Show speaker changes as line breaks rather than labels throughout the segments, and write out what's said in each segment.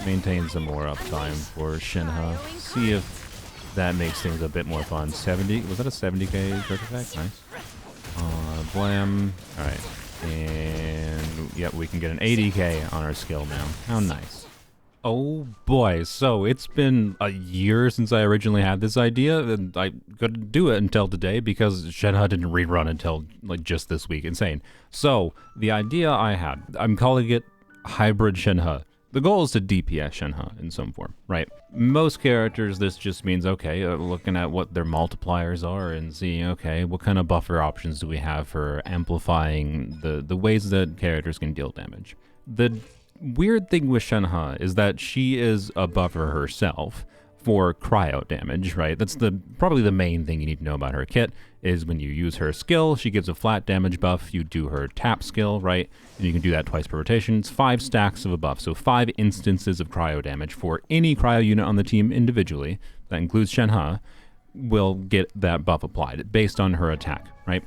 maintain some more uptime for Shenhe. See if that makes things a bit more fun. 70, was that a 70k charge attack? Nice. Blam. Alright. And, yep, we can get an 80k on our skill now. How nice. Oh boy, so it's been a year since I originally had this idea, and I couldn't do it until today because Shenhe didn't rerun until like just this week. Insane. So the idea I had, I'm calling it Hybrid Shenhe. The goal is to DPS Shenhe in some form, right? Most characters, this just means, okay, looking at what their multipliers are and seeing, okay, what kind of buffer options do we have for amplifying the ways that characters can deal damage. The weird thing with Shenhe is that she is a buffer herself for cryo damage, right? That's probably the main thing you need to know about her kit, is when you use her skill, she gives a flat damage buff. You do her tap skill, right? And you can do that twice per rotation. It's 5 stacks of a buff, so 5 instances of cryo damage for any cryo unit on the team individually, that includes Shenhe, will get that buff applied based on her attack, right?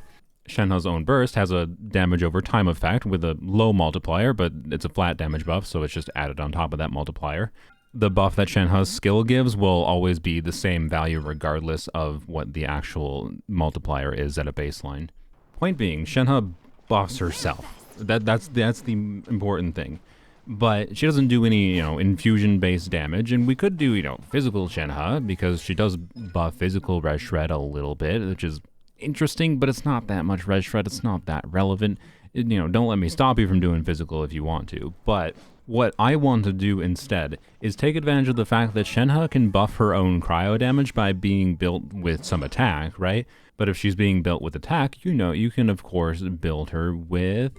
Shenhe's own burst has a damage over time effect with a low multiplier, but it's a flat damage buff, so it's just added on top of that multiplier. The buff that Shenhe's skill gives will always be the same value regardless of what the actual multiplier is at a baseline. Point being, Shenhe buffs herself. That's the important thing. But she doesn't do any, infusion-based damage, and we could do, physical Shenhe, because she does buff physical res shred a little bit, which is interesting, but it's not that much res shred. It's not that relevant. Don't let me stop you from doing physical if you want to. But what I want to do instead is take advantage of the fact that Shenhe can buff her own cryo damage by being built with some attack, right? But if she's being built with attack, you can of course build her with,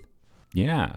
yeah.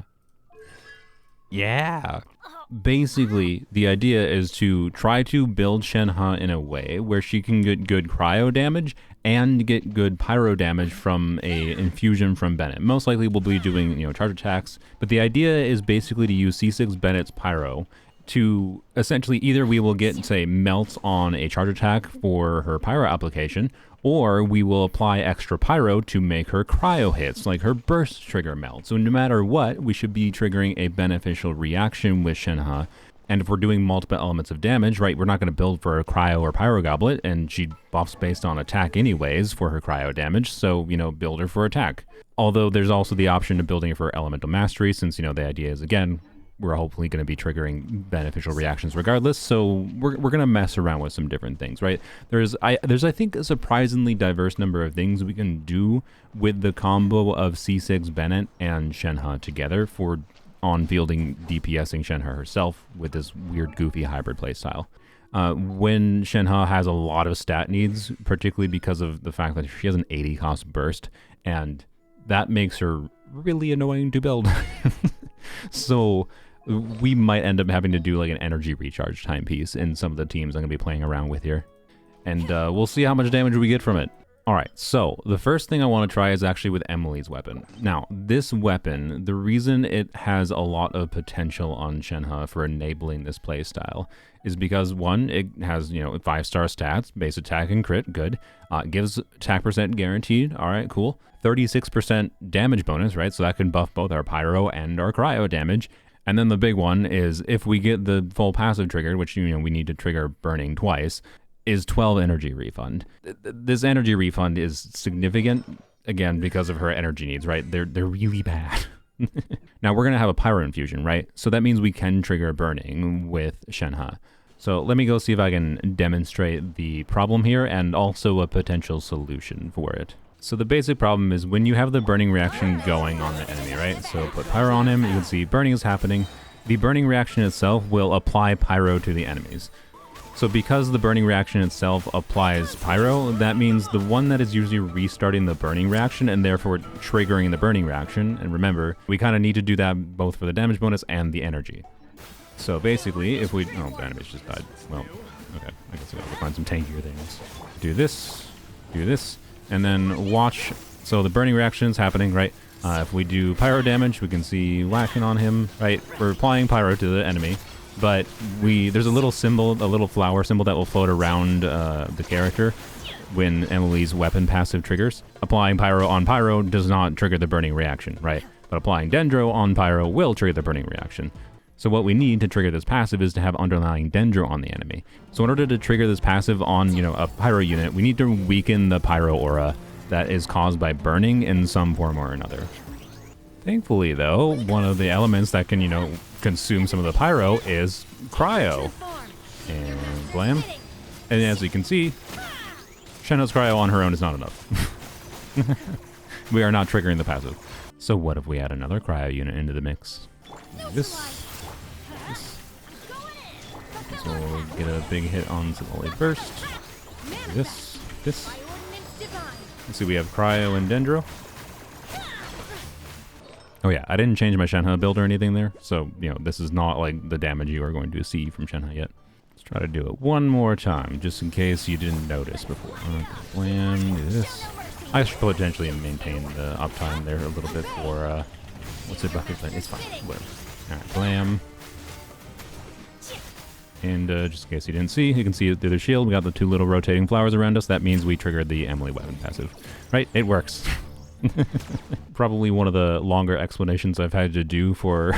Basically, the idea is to try to build Shenhe in a way where she can get good cryo damage and get good pyro damage from a infusion from Bennett. Most likely we'll be doing, charge attacks, but the idea is basically to use C6 Bennett's pyro to essentially either we will get, say, melts on a charge attack for her pyro application, or we will apply extra pyro to make her cryo hits, like her burst trigger melt. So no matter what, we should be triggering a beneficial reaction with Shenhe. And if we're doing multiple elements of damage, right, we're not going to build for a cryo or pyro goblet, and she buffs based on attack anyways for her cryo damage, so, build her for attack. Although there's also the option of building her for elemental mastery, since, the idea is, again, we're hopefully going to be triggering beneficial reactions regardless, so we're going to mess around with some different things, right? There's I think a surprisingly diverse number of things we can do with the combo of C6 Bennett and Shenhe together for on-fielding DPSing Shenhe herself with this weird goofy hybrid playstyle. When Shenhe has a lot of stat needs, particularly because of the fact that she has an 80 cost burst, and that makes her really annoying to build. So we might end up having to do like an energy recharge timepiece in some of the teams I'm going to be playing around with here. And we'll see how much damage we get from it. Alright, so the first thing I want to try is actually with Emilie's weapon. Now, this weapon, the reason it has a lot of potential on Shenhe for enabling this playstyle is because, one, it has, 5-star stats, base attack and crit, good. Gives attack percent guaranteed, alright, cool. 36% damage bonus, right, so that can buff both our pyro and our cryo damage. And then the big one is if we get the full passive triggered, which, we need to trigger burning twice, is 12 energy refund. This energy refund is significant, again, because of her energy needs, right? They're really bad. Now, we're going to have a pyro infusion, right? So that means we can trigger burning with Shenhe. So let me go see if I can demonstrate the problem here and also a potential solution for it. So the basic problem is when you have the burning reaction going on the enemy, right? So put pyro on him, you can see burning is happening. The burning reaction itself will apply pyro to the enemies. So because the burning reaction itself applies pyro, that means the one that is usually restarting the burning reaction and therefore triggering the burning reaction. And remember, we kind of need to do that both for the damage bonus and the energy. So basically, if we... Oh, the enemy's just died. Well, okay. I guess I'll find some tankier things. Do this, and then watch. So the burning reaction is happening, right? If we do pyro damage, we can see whacking on him, right? We're applying pyro to the enemy. But there's a little symbol, a little flower symbol that will float around the character when Emilie's weapon passive triggers. Applying pyro on pyro does not trigger the burning reaction, right? But applying dendro on pyro will trigger the burning reaction. So what we need to trigger this passive is to have underlying dendro on the enemy. So in order to trigger this passive on, a pyro unit, we need to weaken the pyro aura that is caused by burning in some form or another. Thankfully, though, one of the elements that can, consume some of the pyro is cryo. And blam. And as you can see, Shenhe's cryo on her own is not enough. We are not triggering the passive. So what if we add another cryo unit into the mix? This. So we'll get a big hit on Emilie burst. This. Let's see, we have cryo and dendro. Oh yeah, I didn't change my Shenhe build or anything there, so, this is not like the damage you are going to see from Shenhe yet. Let's try to do it one more time, just in case you didn't notice before. Okay, blam, do this. I should potentially maintain the uptime there a little bit for, what's it, bucket? It's fine, whatever. Alright, blam. And just in case you didn't see, you can see it through the shield. We got the 2 little rotating flowers around us. That means we triggered the Emilie weapon passive. Right? It works. Probably one of the longer explanations I've had to do for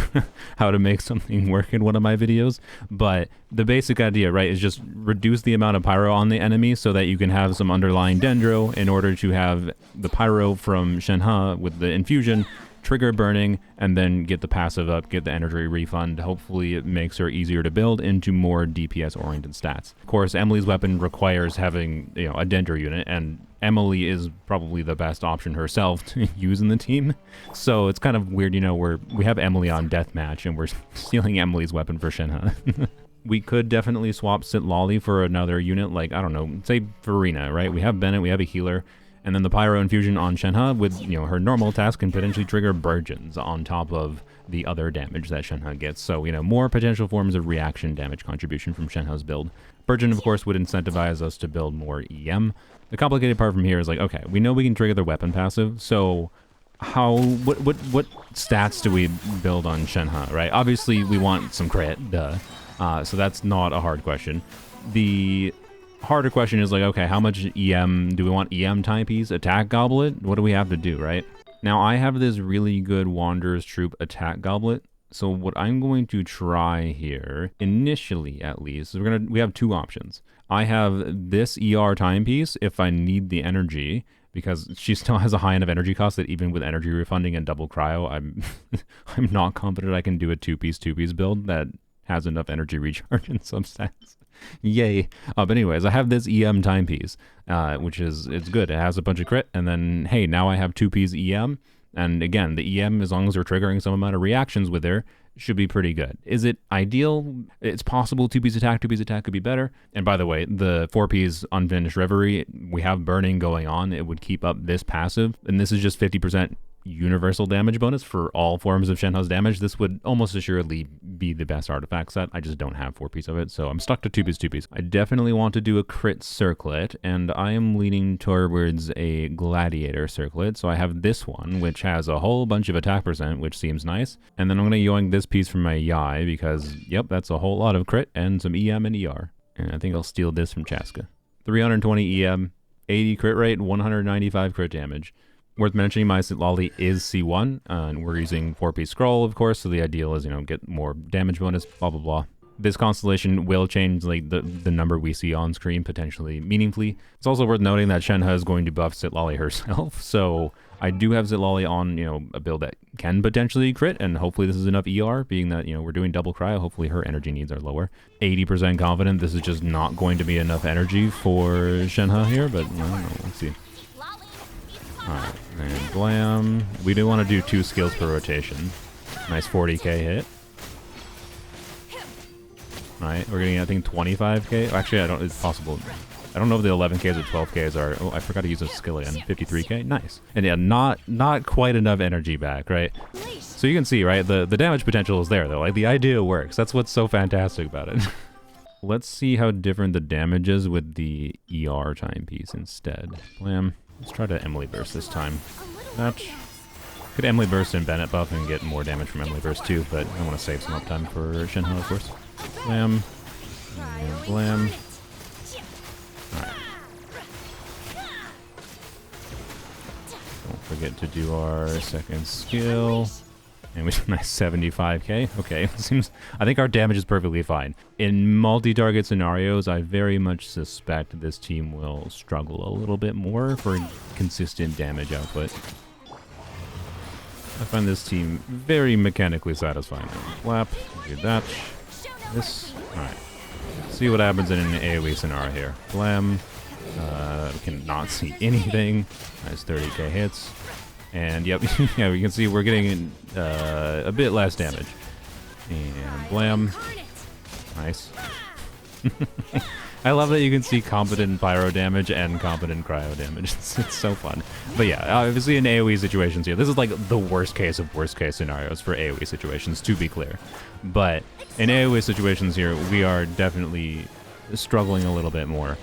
how to make something work in one of my videos. But the basic idea, right, is just reduce the amount of pyro on the enemy so that you can have some underlying dendro in order to have the pyro from Shenhe with the infusion trigger burning, and then get the passive up, get the energy refund. Hopefully it makes her easier to build into more DPS-oriented stats. Of course, Emilie's weapon requires having, a dendro unit, and Emilie is probably the best option herself to use in the team. So it's kind of weird, we have Emilie on deathmatch, and we're stealing Emilie's weapon for Shenhe. We could definitely swap Sitlali for another unit, like, I don't know, say Farina, right? We have Bennett, we have a healer. And then the Pyro Infusion on Shenhe with, her normal task can potentially trigger Burgeons on top of the other damage that Shenhe gets. So, more potential forms of reaction damage contribution from Shenhe's build. Burgeon, of course, would incentivize us to build more EM. The complicated part from here is like, okay, we know we can trigger their weapon passive, so what stats do we build on Shenhe, right? Obviously, we want some crit, duh. So that's not a hard question. The harder question is like, okay, how much EM do we want? EM timepiece, attack goblet? What do we have to do, right? Now I have this really good Wanderer's Troop attack goblet. So what I'm going to try here, initially at least, is we have 2 options. I have this ER timepiece if I need the energy, because she still has a high enough energy cost that even with energy refunding and double cryo, I'm not confident I can do a 2-piece build that has enough energy recharge in some stats. Yay. But anyways, I have this EM timepiece, which it's good. It has a bunch of crit, and then, hey, now I have 2-piece EM. And again, the EM, as long as we're triggering some amount of reactions with her, should be pretty good. Is it ideal? It's possible 2-piece attack could be better. And by the way, the 4-piece Unfinished Reverie, we have burning going on. It would keep up this passive, and this is just 50% universal damage bonus for all forms of Shenhe's damage. This would almost assuredly be the best artifact set. I just don't have 4-piece of it, so I'm stuck to 2-piece. I definitely want to do a crit circlet, and I am leaning towards a gladiator circlet. So I have this one, which has a whole bunch of attack percent, which seems nice. And then I'm going to yoink this piece from my Yai, because, yep, that's a whole lot of crit and some EM and ER. And I think I'll steal this from Chaska. 320 EM, 80 crit rate, 195 crit damage. Worth mentioning, my Sitlali is C1, and we're using 4-piece scroll, of course, so the ideal is, get more damage bonus, blah, blah, blah. This constellation will change like the number we see on screen potentially meaningfully. It's also worth noting that Shenhe is going to buff Sitlali herself, so I do have Sitlali on, a build that can potentially crit, and hopefully this is enough ER, being that, we're doing double cryo. Hopefully her energy needs are lower. 80% confident this is just not going to be enough energy for Shenhe here, but I don't know, let's see. Alright, and blam. We do want to do 2 skills per rotation. Nice 40k hit. Alright, we're getting, I think, 25k. Actually, it's possible. I don't know if the 11ks or 12ks are. Oh, I forgot to use a skill again. 53k, nice. And yeah, not quite enough energy back, right? So you can see, right, the damage potential is there, though. Like, the idea works. That's what's so fantastic about it. Let's see how different the damage is with the ER timepiece instead. Blam. Let's try to Emilie burst this time. Could Emilie burst and Bennett buff and get more damage from Emilie burst too, but I want to save some uptime for Shenhe, of course. Blam. And blam. Alright. Don't forget to do our second skill. And we nice 75k. Okay, seems. I think our damage is perfectly fine. In multi-target scenarios, I very much suspect this team will struggle a little bit more for consistent damage output. I find this team very mechanically satisfying. Flap, do that. This. All right. See what happens in an AoE scenario here. Blam. We cannot see anything. Nice 30k hits. And yep, yeah, we can see we're getting a bit less damage. And blam. Nice. I love that you can see competent pyro damage and competent cryo damage. It's so fun. But yeah, obviously in AoE situations here, this is like the worst case of worst case scenarios for AoE situations, to be clear. But in AoE situations here, we are definitely struggling a little bit more.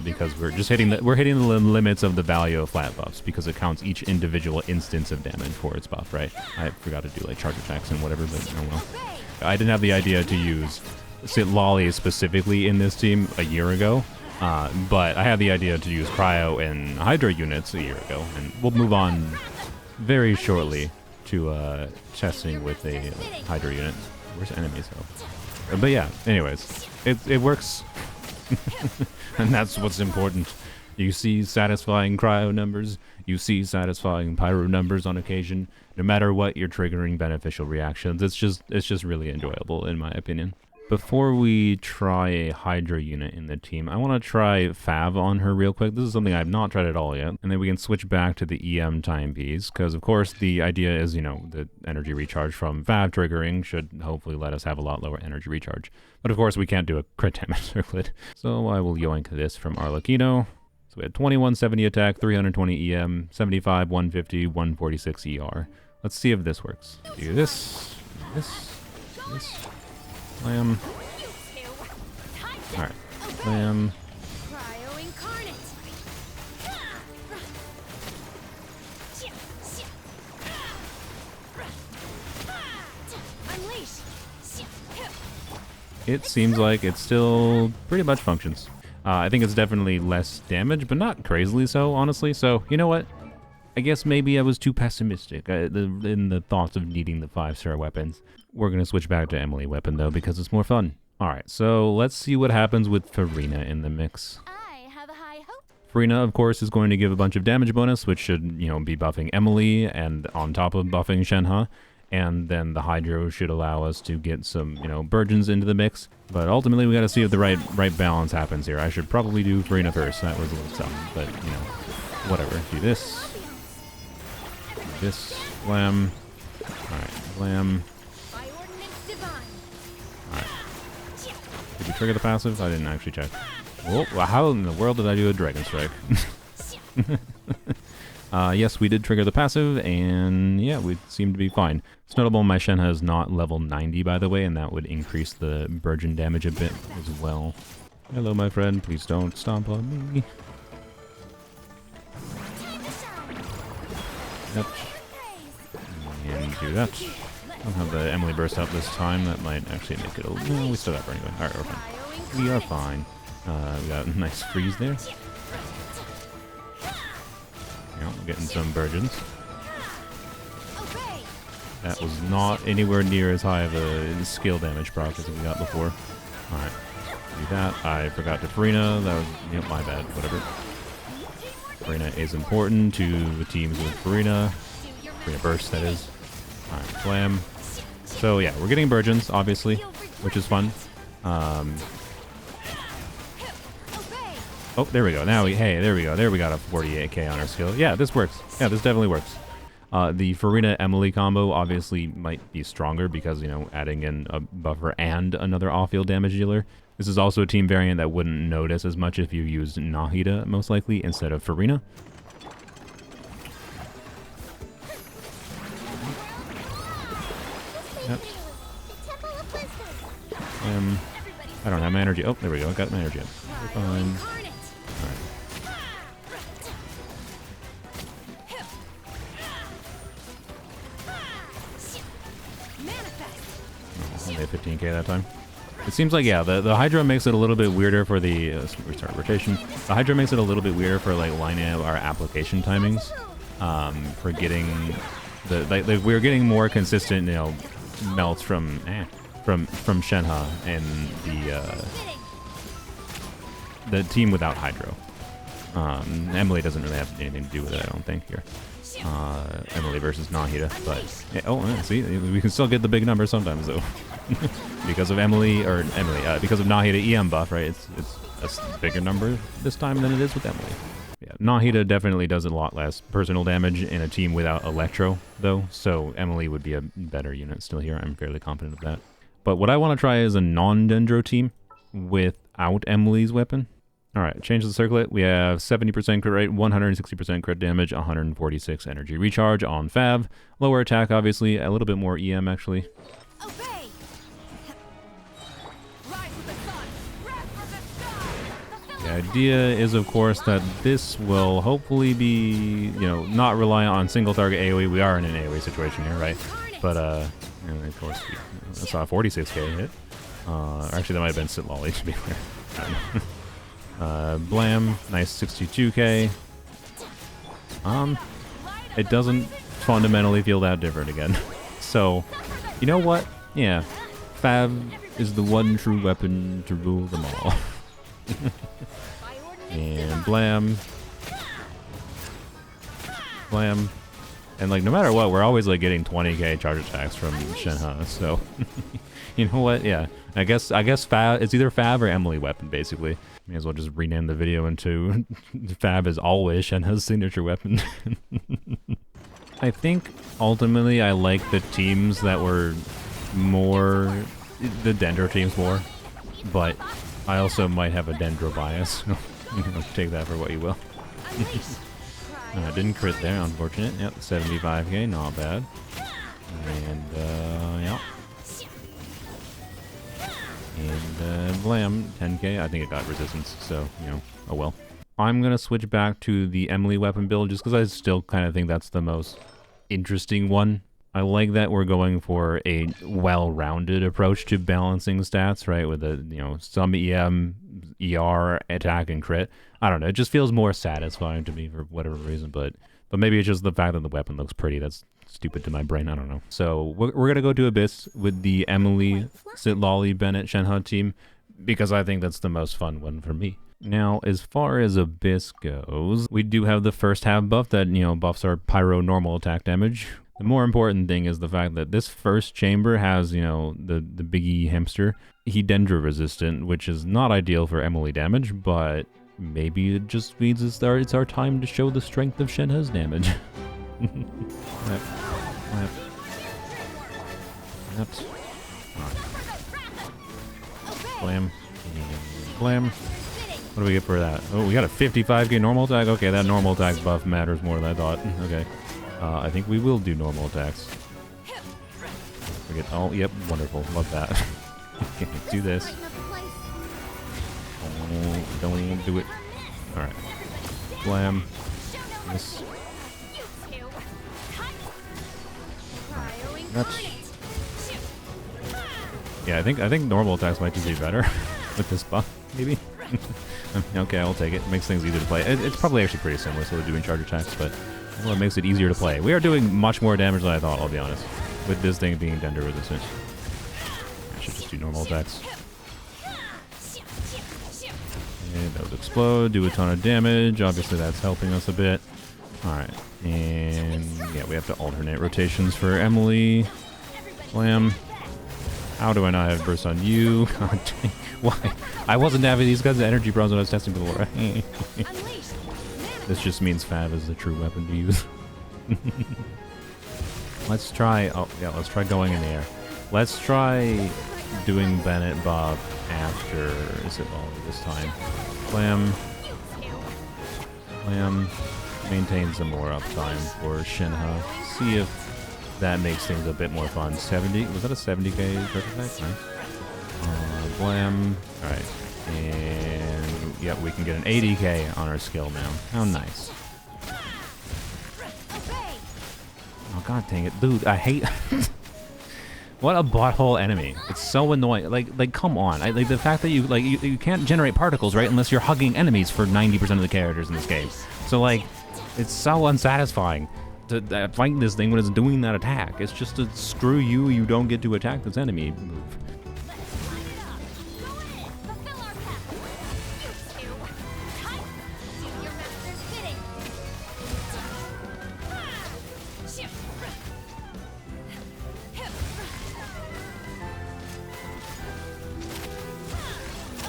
Because we're just hitting the limits of the value of flat buffs because it counts each individual instance of damage for its buff, right? I forgot to do like charge attacks and whatever, but oh well. I didn't have the idea to use Lolly specifically in this team a year ago, but I had the idea to use Cryo and Hydra units a year ago, and we'll move on very shortly to testing with a Hydra unit. Where's enemies though? But yeah, anyways, it works. And that's what's important. You see satisfying cryo numbers, you see satisfying pyro numbers on occasion. No matter what, you're triggering beneficial reactions. It's just really enjoyable in my opinion. Before we try a Hydra unit in the team, I want to try Fav on her real quick. This is something I've not tried at all yet. And then we can switch back to the EM timepiece, because of course the idea is, you know, the energy recharge from Fav triggering should hopefully let us have a lot lower energy recharge. But of course we can't do a crit damage circlet. So I will yoink this from Arlecchino. So we had 2170 attack, 320 EM, 75, 150, 146 ER. Let's see if this works. Do this, this. Slam. Alright. Slam. It seems like it still pretty much functions. I think it's definitely less damage, but not crazily so, honestly. So, you know what? I guess maybe I was too pessimistic in the thoughts of needing the 5-star weapons. We're going to switch back to Emilie weapon, though, because it's more fun. Alright, so let's see what happens with Farina in the mix.
I have a high hope.
Farina, of course, is going to give a bunch of damage bonus, which should, you know, be buffing Emilie, and on top of buffing Shenhe. And then the Hydro should allow us to get some, you know, Burgeons into the mix. But ultimately, we got to see if the right balance happens here. I should probably do Farina first. That was a little tough, but, you know, whatever. Do this. Do this. Blam. Alright, blam. Alright. Did we trigger the passive? I didn't actually check. Well, how in the world did I do a Dragon Strike? Yes, we did trigger the passive, and yeah, we seem to be fine. It's notable my Shenhe is not level 90, by the way, and that would increase the Burgeon damage a bit as well. Hello, my friend. Please don't stomp on me. Yep. And do that. I don't have the Emilie burst out this time. That might actually make it a little... No, we still got her anyway. Alright, we're fine. We are fine. We got a nice freeze there. Yeah, we're getting some Burgeons. That was not anywhere near as high of a skill damage proc as we got before. Alright. Do that. I forgot to Farina. That was... Yep, my bad. Whatever. Farina is important to teams with Farina. Farina burst, that is. Alright, slam. So yeah, we're getting Burgeons, obviously, which is fun. Oh, there we go. Now hey, there we go. There we got a 48k on our skill. Yeah, this works. Yeah, this definitely works. The Farina Emilie combo obviously might be stronger because, you know, adding in a buffer and another off-field damage dealer. This is also a team variant that wouldn't notice as much if you used Nahida, most likely, instead of Farina. Yep. I don't have my energy. Oh, there we go. I got my energy up. We're fine. Alright. Oh, only 15k that time. It seems like, yeah, the Hydra makes it a little bit weirder for the... restart rotation. The Hydra makes it a little bit weirder for, like, lining up our application timings. For getting We're getting more consistent, you know, melts from Shenhe and the team without Hydro. Emilie doesn't really have anything to do with it, I don't think, here. Emilie versus Nahida, but see, we can still get the big numbers sometimes though. Because of because of Nahida EM buff, right? It's a bigger number this time than it is with Emilie. Yeah, Nahida definitely does a lot less personal damage in a team without Electro though, so Emilie would be a better unit still here. I'm fairly confident of that. But what I want to try is a non-dendro team without Emilie's weapon. Alright, change the circlet. We have 70% crit rate, 160% crit damage, 146 energy recharge on Fav. Lower attack, obviously, a little bit more EM, actually.
Obey. Rise with the sun. Wrath from the sky.
The idea is, of course, that this will hopefully be, you know, not reliant on single target AoE. We are in an AoE situation here, right? But, and of course, I saw a 46k hit. Actually, that might have been Sit Lolly, to be clear. Blam, nice 62k. It doesn't fundamentally feel that different again. So, you know what? Yeah, Fav is the one true weapon to rule them all. And Blam. Blam. And like, no matter what, we're always like getting 20k charge attacks from Shenhe, so... You know what? Yeah, I guess Fav, it's either Fav or Emilie weapon, basically. May as well just rename the video into Fav is always Shenhe's signature weapon. I think ultimately I like the teams that were more, the dendro teams more, but I also might have a dendro bias. Take that for what you will. Didn't crit there, unfortunate. Yep, 75k, not bad. And yeah. And Blam, 10k. I think it got resistance, so, you know, oh well. I'm going to switch back to the Emilie weapon build just because I still kind of think that's the most interesting one. I like that we're going for a well-rounded approach to balancing stats, right? With a, you know, some EM, ER, attack, and crit. I don't know. It just feels more satisfying to me for whatever reason, but maybe it's just the fact that the weapon looks pretty. That's stupid to my brain. I don't know. So we're going to go to Abyss with the Emilie, Sit Lolly, Bennett, Shenhe team because I think that's the most fun one for me. Now, as far as Abyss goes, we do have the first half buff that, you know, buffs our pyro normal attack damage. The more important thing is the fact that this first chamber has, you know, the biggie hamster. He dendro resistant, which is not ideal for Emilie damage, but maybe it just means it's our time to show the strength of Shenhe's damage. Clap. Clap. Claps. Alright. Blam. Blam. What do we get for that? Oh, we got a 55k normal attack? Okay, that normal attack buff matters more than I thought. Okay. I think we will do normal attacks. We get, oh, yep, wonderful. Love that. Okay, do this. Oh, don't do it. Alright. Blam. This. That's... Yeah, I think normal attacks might just be better with this buff, maybe. Okay, I'll take it. Makes things easier to play. It's probably actually pretty similar to doing charge attacks, but well, it makes it easier to play. We are doing much more damage than I thought, I'll be honest, with this thing being dendro resistant. I should just do normal attacks. And those explode, do a ton of damage. Obviously, that's helping us a bit. Alright, and yeah, we have to alternate rotations for Emilie. Blam. How do I not have burst on you? God dang. Why? I wasn't having these kinds of energy problems when I was testing before. This just means Fav is the true weapon to use. Let's try... Oh, yeah, let's try going in the air. Let's try doing Bennett Bob after... Is it all this time? Blam. Blam. Maintain some more uptime for Shenhe. See if that makes things a bit more fun. 70... Was that a 70k perfect? Nice. Blam. Alright. And... Yep, we can get an 80k on our skill now. How nice. Oh, god dang it. Dude, I hate... What a butthole enemy. It's so annoying. Like come on. Like the fact that you can't generate particles, right? Unless you're hugging enemies for 90% of the characters in this game. So, like, it's so unsatisfying. to fight this thing when it's doing that attack. It's just a screw you, you don't get to attack this enemy move.
Let's light it up. Go in. Fulfill our path. You two. Tight. Do your master's bidding. Shoot.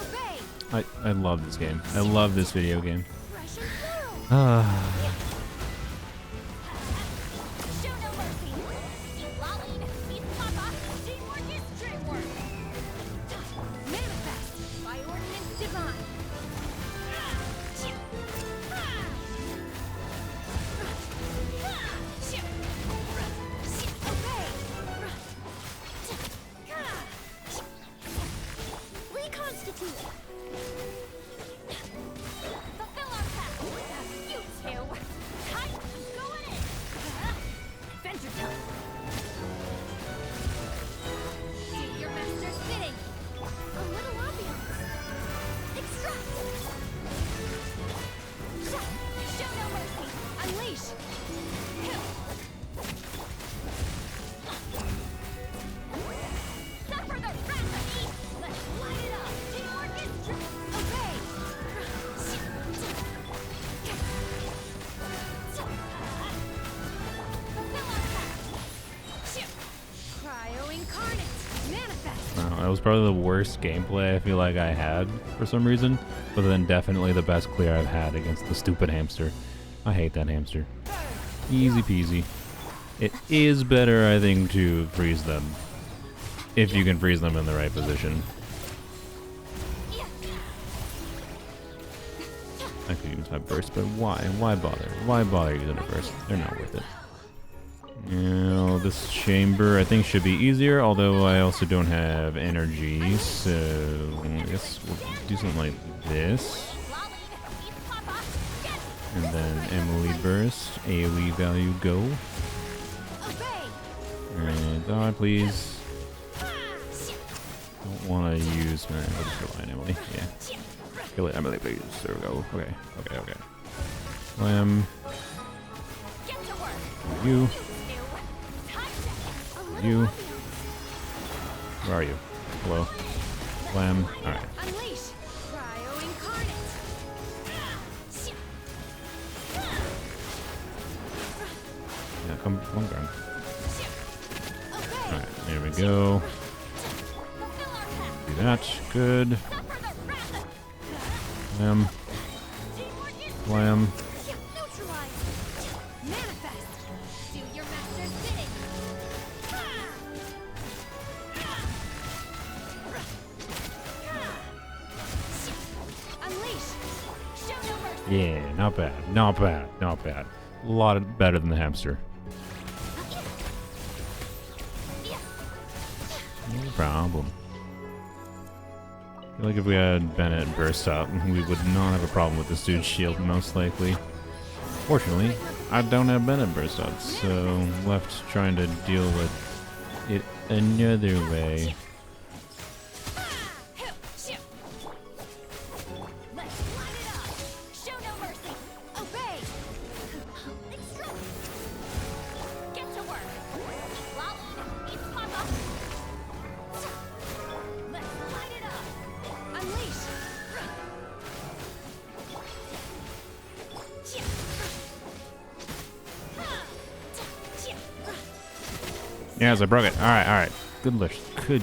Obey.
I love this game. I love this video game.
Fresh and thorough.
Ah.
Show no mercy. Eat Laline. Eat Papa. Teamwork is dreamwork. Manifest by ordinance divine. Obey. Reconstitute. Fulfill our path. You two. Tight. Going in. Adventure time. Do your master's bidding. A little ambiance. Extract. Show no mercy. Unleash. Suffer the wrath of Eve. Let's light it up. Teamwork is true. Obey. Fulfill our path. Cryo incarnate. Manifest.
That was probably the worst gameplay I feel like I had for some reason, but then definitely the best clear I've had against the stupid hamster. I hate that hamster. Easy peasy. It is better, I think, to freeze them. If you can freeze them in the right position. I could use my burst, but why? Why bother? Why bother using a burst? They're not worth it. Now, this chamber I think should be easier, although I also don't have energy, so I guess we'll do something like this. And then Emilie burst, AoE value go. And die, please. Don't want to use my. I'll just rely on Emilie. Yeah. Kill it, Emilie, please. There we go. Okay. Okay. Okay. Slam. You. You. Where are you? Hello. Slam. Alright.
Unleash. Cryo incarnate.
Yeah, come on, guard. Alright, there we go. Do that. Good. Slam. Slam.
Neutralize. Manifest. Do your master's bidding. Unleash. Show no mercy.
Yeah, not bad. Not bad. Not bad. A lot better than the hamster. No problem. I feel like if we had Bennett burst up, we would not have a problem with this dude's shield, most likely. Fortunately, I don't have Bennett burst up, so I'm left trying to deal with it another way.
Let's light it up. Show no mercy. Obey. Extract. Get to work. Eat Laline. Eat Papa. Let's light it up. Unleash.
Yes, I broke it. Alright, alright. Good lift. Good.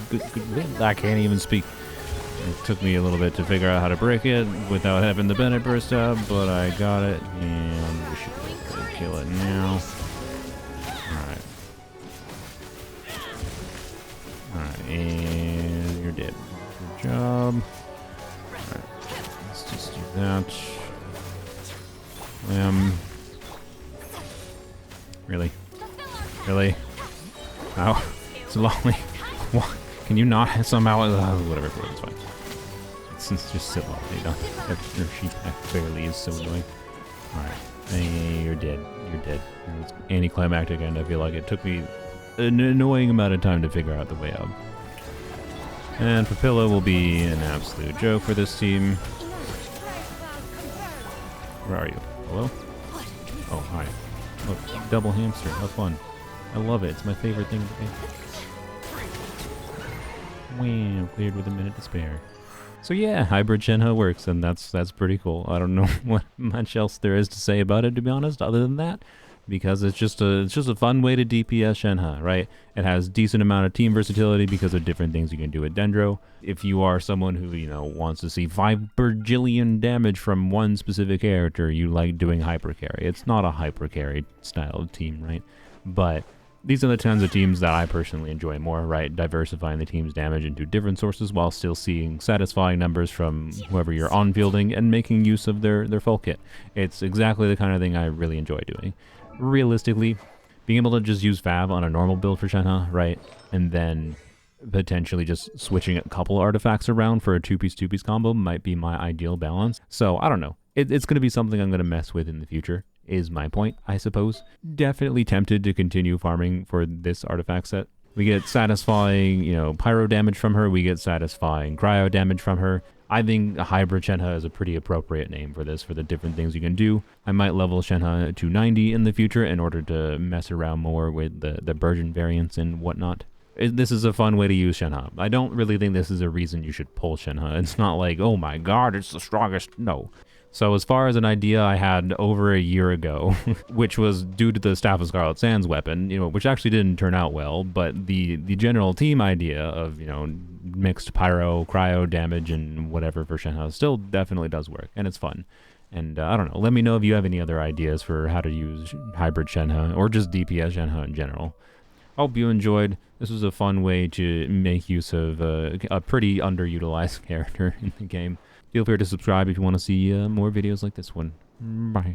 I can't even speak. It took me a little bit to figure out how to break it without having the Bennett burst up, but I got it, and we should be able to kill it now. Alright. Alright, and you're dead. Good job. Alright, let's just do that. Really? Really? Ow. It's lonely. What? Can you not somehow? Whatever, it's fine. It's just sit lonely. Your sheep barely is so annoying. Alright. Hey, you're dead. You're dead. It's anticlimactic, and I feel like it took me an annoying amount of time to figure out the way out. And Papilla will be an absolute joke for this team. Where are you? Hello? Oh, hi. Oh, double hamster. How fun. I love it. It's my favorite thing to do. Wow, cleared with a minute to spare. So yeah, Hybrid Shenhe works, and that's pretty cool. I don't know what much else there is to say about it, to be honest, other than that, because it's just a fun way to DPS Shenhe, right? It has decent amount of team versatility because of different things you can do with dendro. If you are someone who, you know, wants to see 5 bajillion damage from one specific character, you like doing hyper carry. It's not a hyper carry style of team, right? But these are the kinds of teams that I personally enjoy more, right? Diversifying the team's damage into different sources while still seeing satisfying numbers from whoever you're on-fielding and making use of their full kit. It's exactly the kind of thing I really enjoy doing. Realistically, being able to just use Fav on a normal build for Shenhe, right? And then potentially just switching a couple artifacts around for a 2-piece combo might be my ideal balance. So, I don't know. It's going to be something I'm going to mess with in the future, is my point, I suppose. Definitely tempted to continue farming for this artifact set. We get satisfying, you know, pyro damage from her. We get satisfying cryo damage from her. I think a Hybrid Shenhe is a pretty appropriate name for this, for the different things you can do. I might level Shenhe to 90 in the future in order to mess around more with the BURGEON variants and whatnot. This is a fun way to use Shenhe. I don't really think this is a reason you should pull Shenhe. It's not like, oh my god, it's the strongest. No. So as far as an idea I had over a year ago, which was due to the Staff of Scarlet Sands weapon, you know, which actually didn't turn out well, but the general team idea of, you know, mixed pyro, cryo damage, and whatever for Shenhe still definitely does work, and it's fun. And I don't know, let me know if you have any other ideas for how to use Hybrid Shenhe, or just DPS Shenhe in general. Hope you enjoyed. This was a fun way to make use of a pretty underutilized character in the game. Feel free to subscribe if you want to see more videos like this one. Bye.